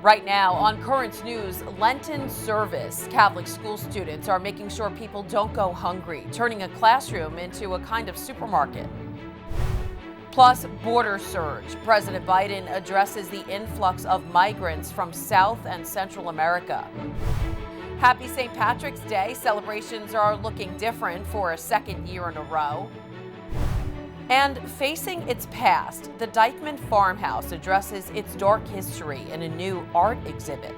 Right now on Currents News, Lenten service. Catholic school students are making sure people don't go hungry, turning a classroom into a kind of supermarket. Plus, border surge. President Biden addresses the influx of migrants from South and Central America. Happy St. Patrick's Day. Celebrations are looking different for a second year in a row. And facing its past, the Dyckman Farmhouse addresses its dark history in a new art exhibit.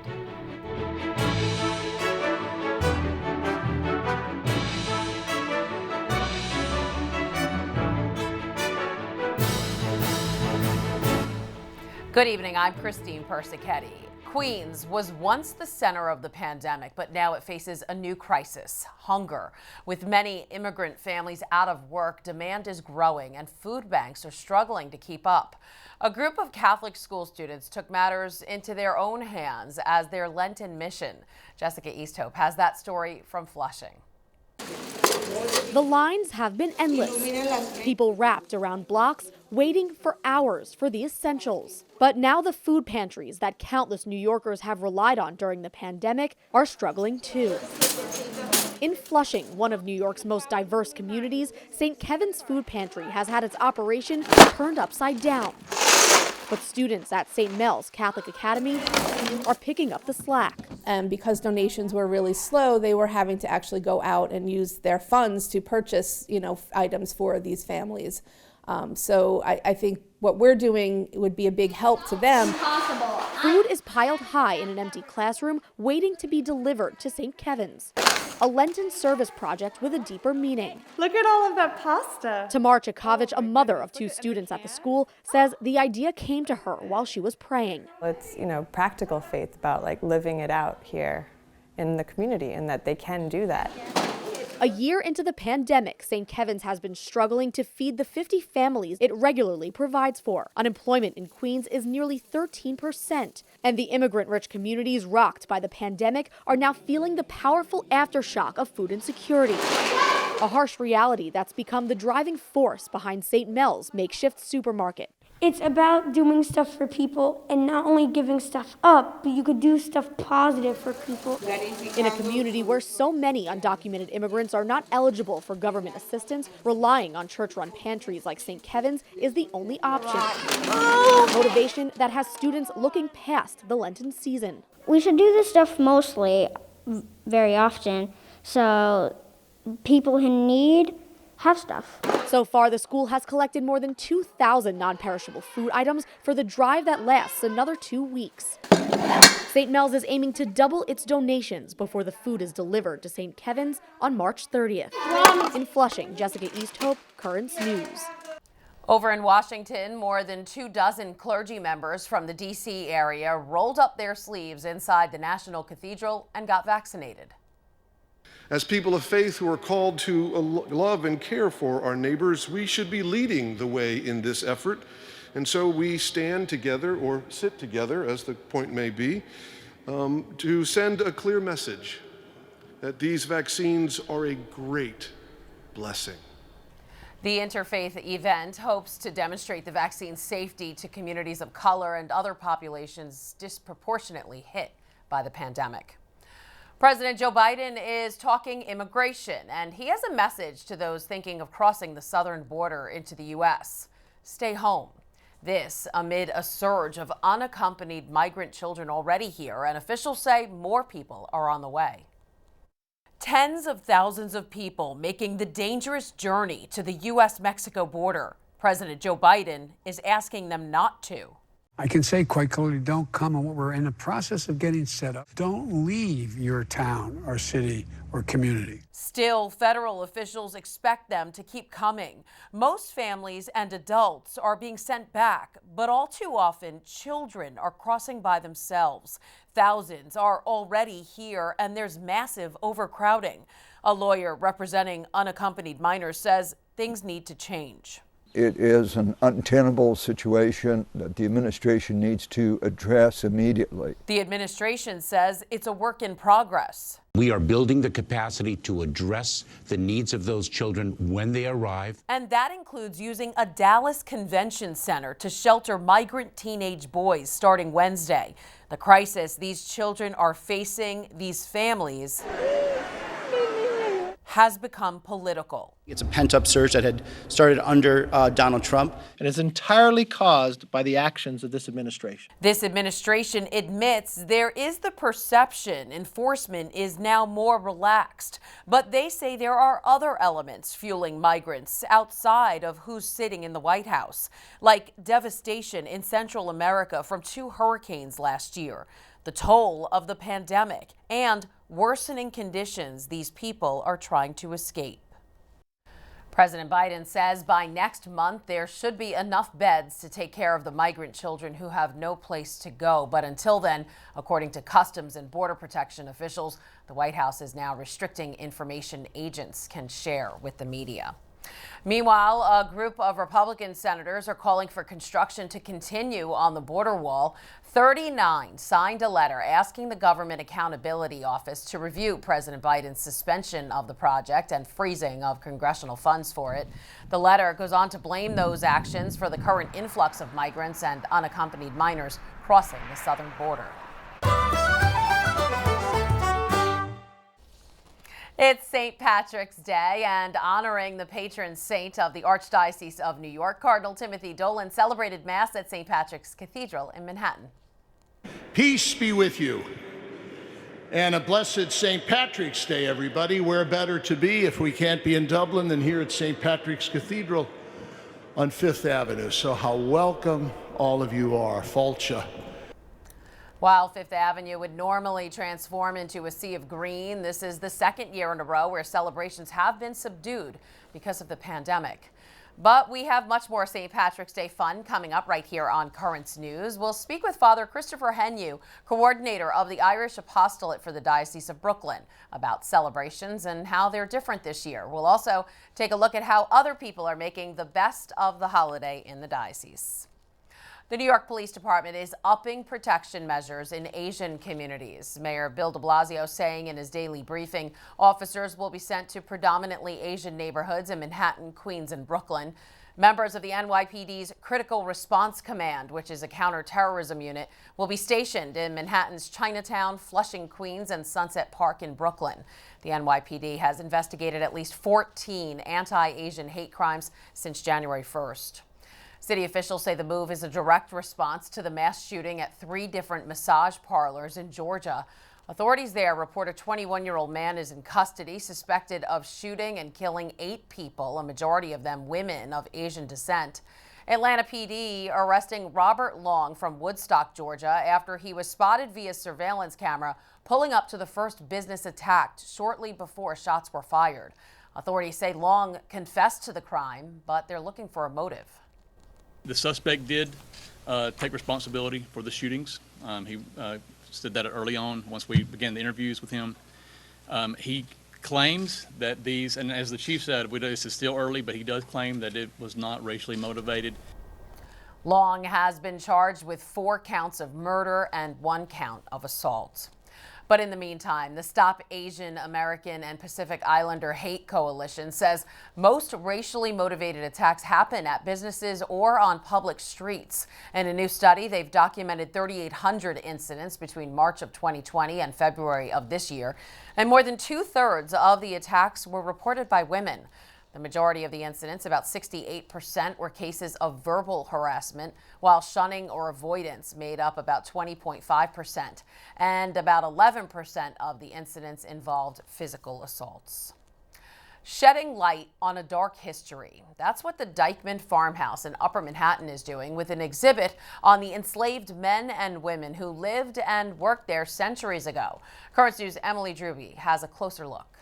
Good evening, I'm Christine Persichetti. Queens was once the center of the pandemic, but now it faces a new crisis, hunger. With many immigrant families out of work, demand is growing and food banks are struggling to keep up. A group of Catholic school students took matters into their own hands as their Lenten mission. Jessica Easthope has that story from Flushing. The lines have been endless. People wrapped around blocks, waiting for hours for the essentials. But now the food pantries that countless New Yorkers have relied on during the pandemic are struggling too. In Flushing, one of New York's most diverse communities, St. Kevin's Food Pantry has had its operation turned upside down. But students at St. Mel's Catholic Academy are picking up the slack. And because donations were really slow, they were having to actually go out and use their funds to purchase, items for these families. So I think what we're doing would be a big help to them. Food is piled high in an empty classroom, waiting to be delivered to St. Kevin's. A Lenten service project with a deeper meaning. Look at all of that pasta. Tamar Chakovich, a mother of two students at the school, says the idea came to her while she was praying. It's, practical faith about living it out here in the community and that they can do that. A year into the pandemic, St. Kevin's has been struggling to feed the 50 families it regularly provides for. Unemployment in Queens is nearly 13%, and the immigrant-rich communities rocked by the pandemic are now feeling the powerful aftershock of food insecurity. A harsh reality that's become the driving force behind St. Mel's makeshift supermarket. It's about doing stuff for people and not only giving stuff up, but you could do stuff positive for people. In a community where so many undocumented immigrants are not eligible for government assistance, relying on church-run pantries like St. Kevin's is the only option. Motivation that has students looking past the Lenten season. We should do this stuff mostly, very often, so people who need have stuff. So far, the school has collected more than 2,000 non-perishable food items for the drive that lasts another 2 weeks. St. Mel's is aiming to double its donations before the food is delivered to St. Kevin's on March 30th. In Flushing, Jessica Easthope, Currents News. Over in Washington, more than 24 clergy members from the D.C. area rolled up their sleeves inside the National Cathedral and got vaccinated. As people of faith who are called to love and care for our neighbors, we should be leading the way in this effort. And so we stand together, or sit together, as the point may be, to send a clear message that these vaccines are a great blessing. The interfaith event hopes to demonstrate the vaccine's safety to communities of color and other populations disproportionately hit by the pandemic. President Joe Biden is talking immigration, and he has a message to those thinking of crossing the southern border into the U.S. Stay home. This amid a surge of unaccompanied migrant children already here, and officials say more people are on the way. Tens of thousands of people making the dangerous journey to the U.S.-Mexico border. President Joe Biden is asking them not to. I can say quite clearly, don't come, and we're in the process of getting set up. Don't leave your town or city or community. Still, federal officials expect them to keep coming. Most families and adults are being sent back, but all too often, children are crossing by themselves. Thousands are already here, and there's massive overcrowding. A lawyer representing unaccompanied minors says things need to change. It is an untenable situation that the administration needs to address immediately. The administration says it's a work in progress. We are building the capacity to address the needs of those children when they arrive. And that includes using a Dallas convention center to shelter migrant teenage boys starting Wednesday. The crisis these children are facing, these families, has become political. It's a pent-up surge that had started under Donald Trump. And is entirely caused by the actions of this administration. This administration admits there is the perception enforcement is now more relaxed, but they say there are other elements fueling migrants outside of who's sitting in the White House, like devastation in Central America from 2 hurricanes last year, the toll of the pandemic, and worsening conditions these people are trying to escape. President Biden says by next month there should be enough beds to take care of the migrant children who have no place to go. But until then, according to Customs and Border Protection officials, the White House is now restricting information agents can share with the media. Meanwhile, a group of Republican senators are calling for construction to continue on the border wall. 39 signed a letter asking the Government Accountability Office to review President Biden's suspension of the project and freezing of congressional funds for it. The letter goes on to blame those actions for the current influx of migrants and unaccompanied minors crossing the southern border. It's St. Patrick's Day, and honoring the patron saint of the Archdiocese of New York, Cardinal Timothy Dolan celebrated Mass at St. Patrick's Cathedral in Manhattan. Peace be with you, and a blessed St. Patrick's Day, everybody. Where better to be if we can't be in Dublin than here at St. Patrick's Cathedral on 5th Avenue. So how welcome all of you are. FALCE. While 5th Avenue would normally transform into a sea of green, this is the second year in a row where celebrations have been subdued because of the pandemic. But we have much more St. Patrick's Day fun coming up right here on Currents News. We'll speak with Father Christopher HEANUE, coordinator of the Irish Apostolate for the Diocese of Brooklyn, about celebrations and how they're different this year. We'll also take a look at how other people are making the best of the holiday in the diocese. The New York Police Department is upping protection measures in Asian communities. Mayor Bill de Blasio saying in his daily briefing, officers will be sent to predominantly Asian neighborhoods in Manhattan, Queens, and Brooklyn. Members of the NYPD's Critical Response Command, which is a counterterrorism unit, will be stationed in Manhattan's Chinatown, Flushing, Queens, and Sunset Park in Brooklyn. The NYPD has investigated at least 14 anti-Asian hate crimes since January 1st. City officials say the move is a direct response to the mass shooting at 3 different massage parlors in Georgia. Authorities there report a 21-year-old man is in custody, suspected of shooting and killing 8 people, a majority of them women of Asian descent. Atlanta PD arresting Robert Long from Woodstock, Georgia, after he was spotted via surveillance camera pulling up to the first business attacked shortly before shots were fired. Authorities say Long confessed to the crime, but they're looking for a motive. The suspect did take responsibility for the shootings. He said that early on once we began the interviews with him. He claims that these, and as the chief said, this is still early, but he does claim that it was not racially motivated. Long has been charged with 4 counts of murder and 1 count of assault. But in the meantime, the Stop Asian American and Pacific Islander Hate Coalition says most racially motivated attacks happen at businesses or on public streets. In a new study, they've documented 3,800 incidents between March of 2020 and February of this year, and more than 2/3 of the attacks were reported by women. The majority of the incidents, about 68%, were cases of verbal harassment, while shunning or avoidance made up about 20.5%, and about 11% of the incidents involved physical assaults. Shedding light on a dark history. That's what the Dyckman Farmhouse in Upper Manhattan is doing with an exhibit on the enslaved men and women who lived and worked there centuries ago. Currents News' Emily Drooby has a closer look.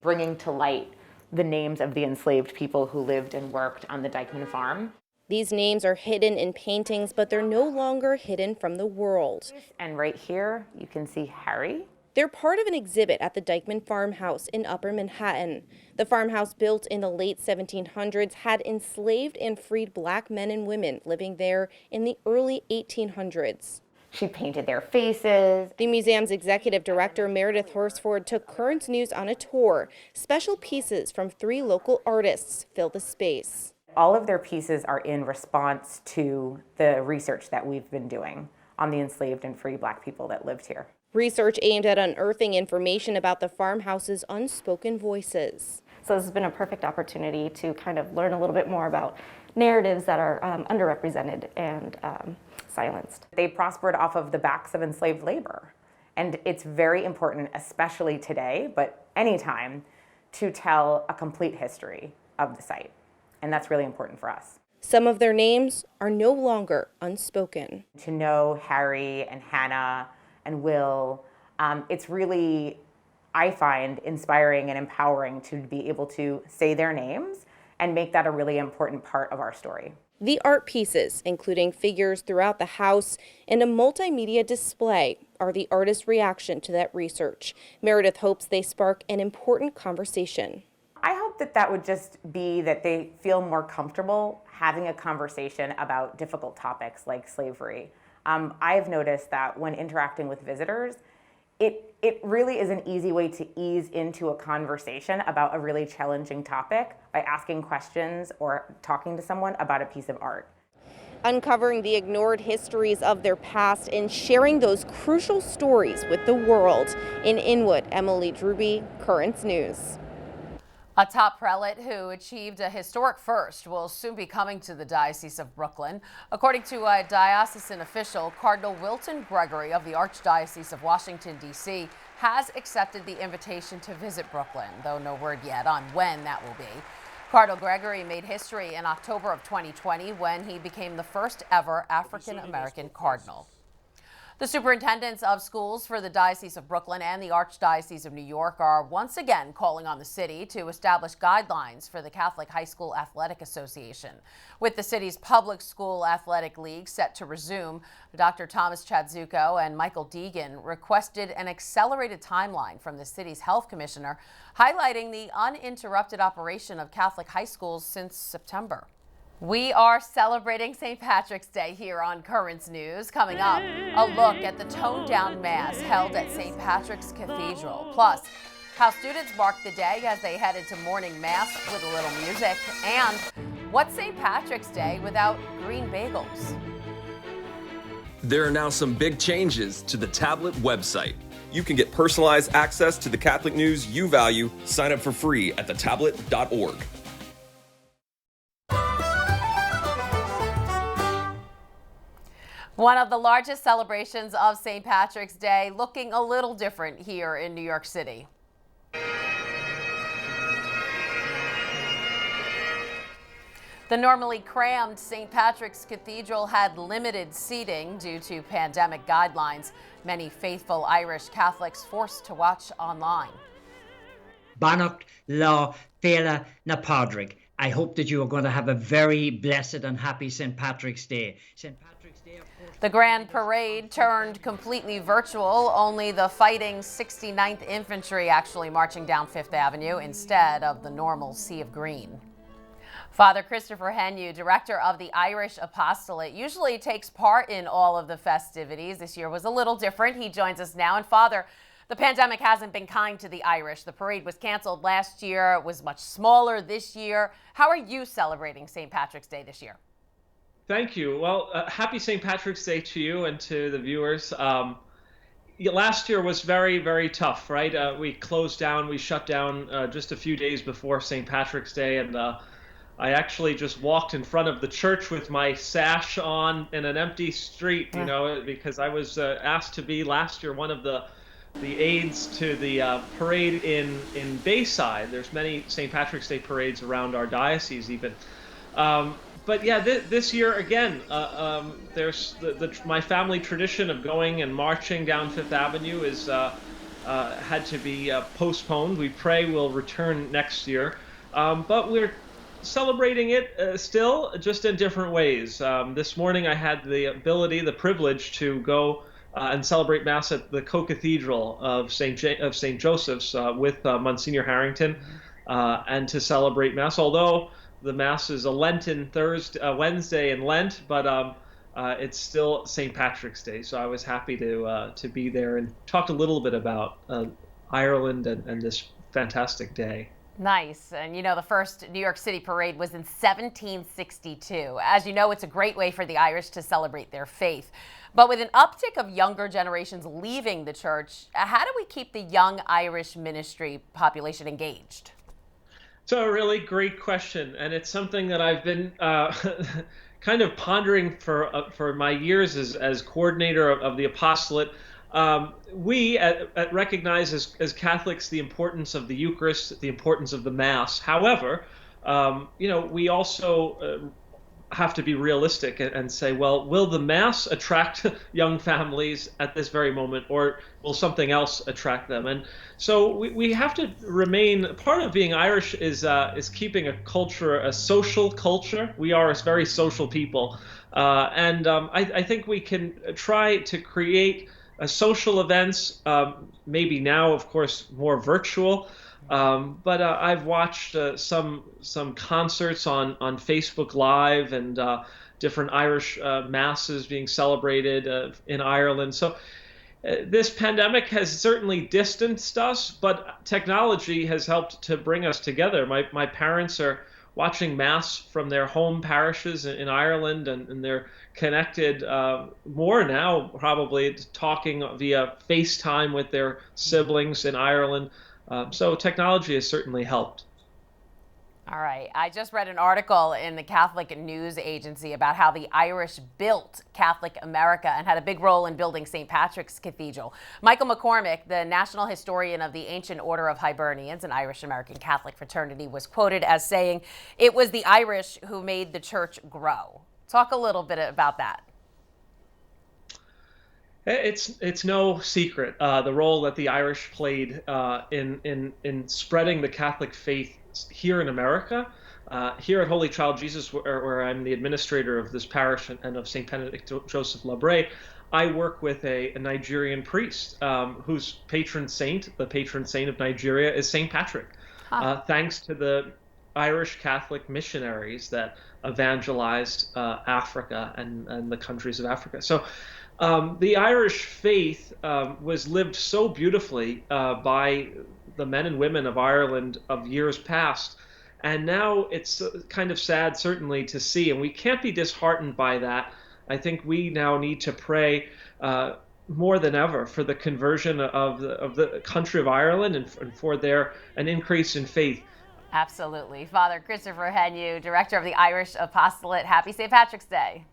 Bringing to light the names of the enslaved people who lived and worked on the Dyckman farm. These names are hidden in paintings, but they're no longer hidden from the world. And right here, you can see Harry. They're part of an exhibit at the Dyckman Farmhouse in Upper Manhattan. The farmhouse, built in the late 1700s, had enslaved and freed black men and women living there in the early 1800s. She painted their faces. The museum's executive director, Meredith Horsford, took Currents News on a tour. Special pieces from 3 local artists fill the space. All of their pieces are in response to the research that we've been doing on the enslaved and free black people that lived here. Research aimed at unearthing information about the farmhouse's unspoken voices. So this has been a perfect opportunity to kind of learn a little bit more about narratives that are underrepresented and silenced. They prospered off of the backs of enslaved labor. And it's very important, especially today, but anytime, to tell a complete history of the site. And that's really important for us. Some of their names are no longer unspoken. To know Harry and Hannah and Will, it's really, I find, inspiring and empowering to be able to say their names and make that a really important part of our story. The art pieces, including figures throughout the house and a multimedia display, are the artist's reaction to that research. Meredith hopes they spark an important conversation. I hope that that would just be that they feel more comfortable having a conversation about difficult topics like slavery. I've noticed that when interacting with visitors, it really is an easy way to ease into a conversation about a really challenging topic by asking questions or talking to someone about a piece of art. Uncovering the ignored histories of their past and sharing those crucial stories with the world. In INWOOD, Emily Drooby, Currents News. A top prelate who achieved a historic first will soon be coming to the Diocese of Brooklyn. According to a diocesan official, Cardinal Wilton Gregory of the Archdiocese of Washington, D.C. has accepted the invitation to visit Brooklyn, though no word yet on when that will be. Cardinal Gregory made history in October of 2020 when he became the first ever African-American cardinal. The superintendents of schools for the Diocese of Brooklyn and the Archdiocese of New York are once again calling on the city to establish guidelines for the Catholic High School Athletic Association. With the city's public school athletic league set to resume, Dr. Thomas Chadzuko and Michael Deegan requested an accelerated timeline from the city's health commissioner, highlighting the uninterrupted operation of Catholic high schools since September. We are celebrating St. Patrick's Day here on Currents News. Coming up, a look at the toned-down Mass held at St. Patrick's Cathedral. Plus, how students marked the day as they headed to morning Mass with a little music. And what's St. Patrick's Day without green bagels? There are now some big changes to the tablet website. You can get personalized access to the Catholic news you value. Sign up for free at thetablet.org. One of the largest celebrations of St. Patrick's Day looking a little different here in New York City. The normally crammed St. Patrick's Cathedral had limited seating due to pandemic guidelines. Many faithful Irish Catholics forced to watch online. Bannock Law Fela na Padraig. I hope that you are going to have a very blessed and happy St. Patrick's Day. St. Patrick's Day, of course. The Grand Parade turned completely virtual, only the fighting 69th Infantry actually marching down Fifth Avenue instead of the normal sea of green. Father Christopher HEANUE, director of the Irish Apostolate, usually takes part in all of the festivities. This year was a little different. He joins us now. And Father, the pandemic hasn't been kind to the Irish. The parade was canceled last year. It was much smaller this year. How are you celebrating St. Patrick's Day this year? Thank you. Well, happy St. Patrick's Day to you and to the viewers. Last year was very, very tough, right? We closed down, we shut down just a few days before St. Patrick's Day, and I actually just walked in front of the church with my sash on in an empty street, you know, because I was asked to be last year one of the aides to the parade in Bayside. There's many St. Patrick's Day parades around our diocese even. But yeah, this year again, there's my family tradition of going and marching down Fifth Avenue is had to be postponed. We pray we'll return next year, but we're celebrating it still, just in different ways. This morning I had the privilege to go and celebrate Mass at the Co-Cathedral of St. Joseph's with Monsignor Harrington, and to celebrate Mass. Although the Mass is a Lenten Wednesday in Lent, but it's still St. Patrick's Day. So I was happy to be there and talk a little bit about Ireland and this fantastic day. Nice. And you know, the first New York City parade was in 1762. As you know, it's a great way for the Irish to celebrate their faith. But with an uptick of younger generations leaving the church, how do we keep the young Irish ministry population engaged? So a really great question, and it's something that I've been kind of pondering for my years as coordinator of the apostolate. We recognize as Catholics the importance of the Eucharist, the importance of the Mass. However, you know, we also have to be realistic and say, well, will the Mass attract young families at this very moment, or will something else attract them? And so we have to remain, part of being Irish is keeping a culture, a social culture. We are a very social people. And I think we can try to create social events, maybe now, of course, more virtual. But I've watched some concerts on Facebook Live and different Irish masses being celebrated in Ireland. So this pandemic has certainly distanced us, but technology has helped to bring us together. My parents are watching Mass from their home parishes in Ireland, and they're connected more now, probably talking via FaceTime with their siblings in Ireland. So technology has certainly helped. All right. I just read an article in the Catholic News Agency about how the Irish built Catholic America and had a big role in building St. Patrick's Cathedral. Michael McCormick, the national historian of the Ancient Order of Hibernians, an Irish-American Catholic fraternity, was quoted as saying, "It was the Irish who made the church grow." Talk a little bit about that. It's no secret the role that the Irish played in spreading the Catholic faith here in America. Here at Holy Child Jesus, where I'm the administrator of this parish and of St. Benedict Joseph Labre, I work with a Nigerian priest whose patron saint, the patron saint of Nigeria, is St. Patrick. Thanks to the Irish Catholic missionaries that evangelized Africa and the countries of Africa. So the Irish faith was lived so beautifully by the men and women of Ireland of years past. And now it's kind of sad, certainly, to see, and we can't be disheartened by that. I think we now need to pray more than ever for the conversion of the country of Ireland and for an increase in faith. Absolutely. Father Christopher HEANUE, Director of the Irish Apostolate, happy St. Patrick's Day.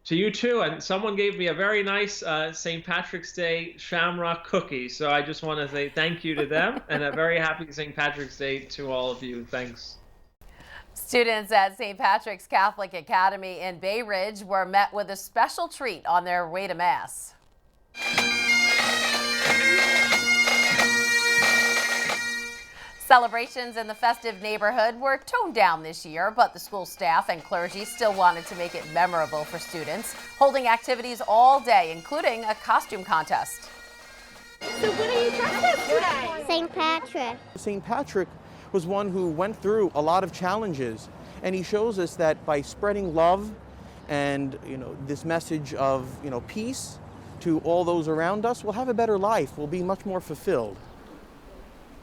To you too, and someone gave me a very nice St. Patrick's Day shamrock cookie, so I just want to say thank you to them and a very happy St. Patrick's Day to all of you. Thanks. Students at St. Patrick's Catholic Academy in Bay Ridge were met with a special treat on their way to Mass. Celebrations in the festive neighborhood were toned down this year, but the school staff and clergy still wanted to make it memorable for students, holding activities all day, including a costume contest. So what are you dressed as today? St. Patrick. St. Patrick was one who went through a lot of challenges, and he shows us that by spreading love and this message of peace to all those around us, we'll have a better life. We'll be much more fulfilled.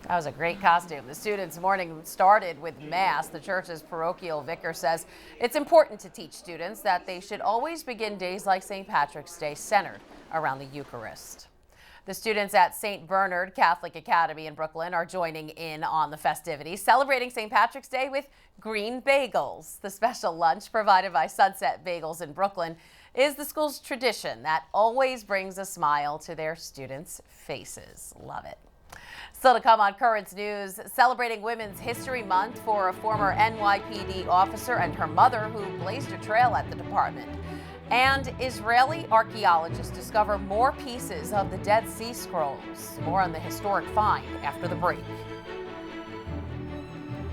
That was a great costume. The students' morning started with Mass. The church's parochial vicar says it's important to teach students that they should always begin days like St. Patrick's Day centered around the Eucharist. The students at St. Bernard Catholic Academy in Brooklyn are joining in on the festivities, celebrating St. Patrick's Day with green bagels. The special lunch provided by Sunset Bagels in Brooklyn is the school's tradition that always brings a smile to their students' faces. Love it. Still to come on Currents News, celebrating Women's History Month for a former NYPD officer and her mother who blazed a trail at the department. And Israeli archaeologists discover more pieces of the Dead Sea Scrolls. More on the historic find after the break.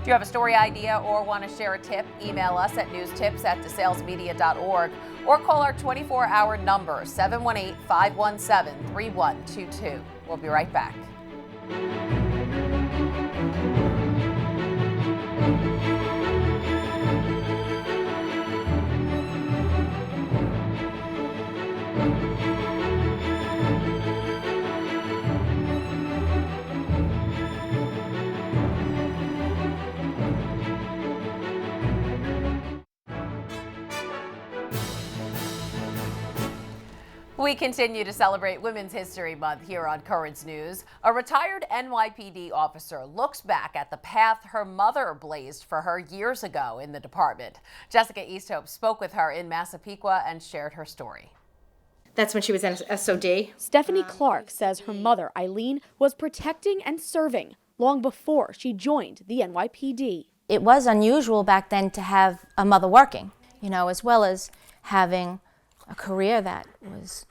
If you have a story idea or want to share a tip, email us at newstips@desalesmedia.org or call our 24-hour number, 718-517-3122. We'll be right back. We continue to celebrate Women's History Month here on Currents News. A retired NYPD officer looks back at the path her mother blazed for her years ago in the department. Jessica Easthope spoke with her in Massapequa and shared her story. That's when she was in SOD. Stephanie Clark says her mother, Eileen, was protecting and serving long before she joined the NYPD. It was unusual back then to have a mother working, as well as having a career that was,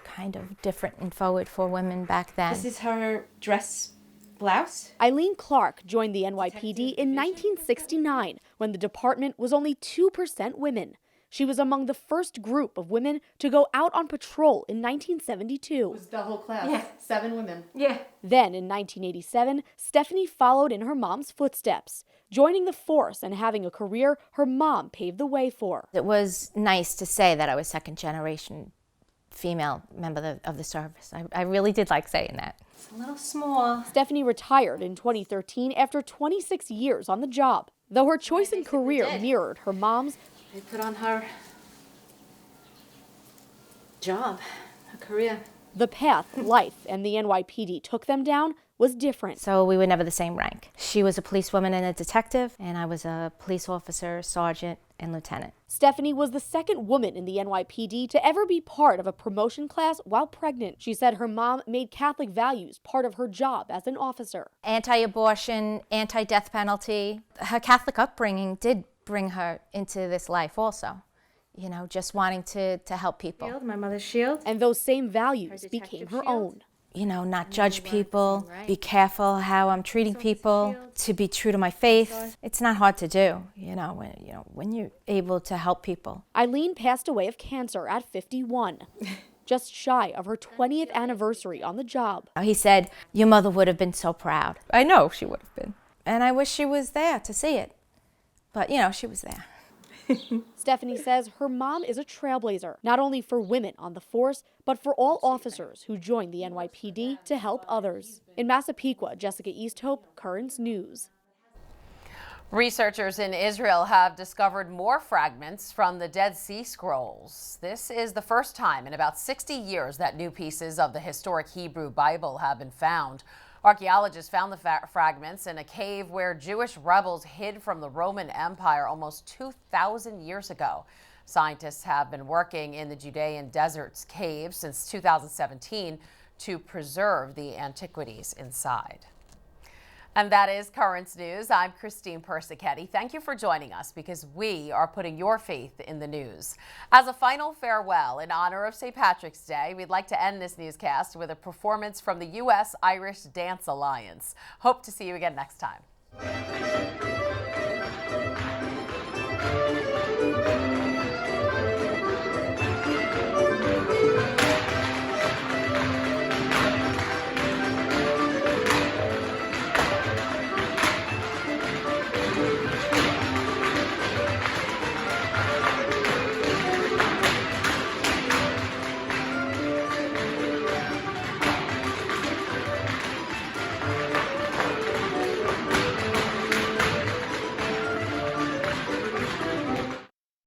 kind of different and forward for women back then. This is her dress blouse? Eileen Clark joined the NYPD in 1969 when the department was only 2% women. She was among the first group of women to go out on patrol in 1972. It was the whole class. Yeah. 7 women. Yeah. Then in 1987, Stephanie followed in her mom's footsteps. Joining the force and having a career her mom paved the way for. It was nice to say that I was second generation female member of the service. I really did like saying that. It's a little small. Stephanie retired in 2013 after 26 years on the job. Though her choice in career mirrored her mom's, they put on her job, her career. The path life and the NYPD took them down was different. So we were never the same rank. She was a policewoman and a detective, and I was a police officer, sergeant, and lieutenant. Stephanie was the second woman in the NYPD to ever be part of a promotion class while pregnant. She said her mom made Catholic values part of her job as an officer. Anti-abortion, anti-death penalty. Her Catholic upbringing did bring her into this life also. Just wanting to help people. Shield, my mother's shield. And those same values became her own. Not judge people, be careful how I'm treating people, to be true to my faith. It's not hard to do, when you're able to help people. Eileen passed away of cancer at 51, just shy of her 20th anniversary on the job. He said, your mother would have been so proud. I know she would have been. And I wish she was there to see it. But, she was there. Stephanie says her mom is a trailblazer, not only for women on the force, but for all officers who join the NYPD to help others. In Massapequa, Jessica Easthope, Currents News. Researchers in Israel have discovered more fragments from the Dead Sea Scrolls. This is the first time in about 60 years that new pieces of the historic Hebrew Bible have been found. Archaeologists found the fragments in a cave where Jewish rebels hid from the Roman Empire almost 2,000 years ago. Scientists have been working in the Judean desert's caves since 2017 to preserve the antiquities inside. And that is Currents News. I'm Christine Persichetti. Thank you for joining us because we are putting your faith in the news. As a final farewell in honor of St. Patrick's Day, we'd like to end this newscast with a performance from the U.S. Irish Dance Alliance. Hope to see you again next time.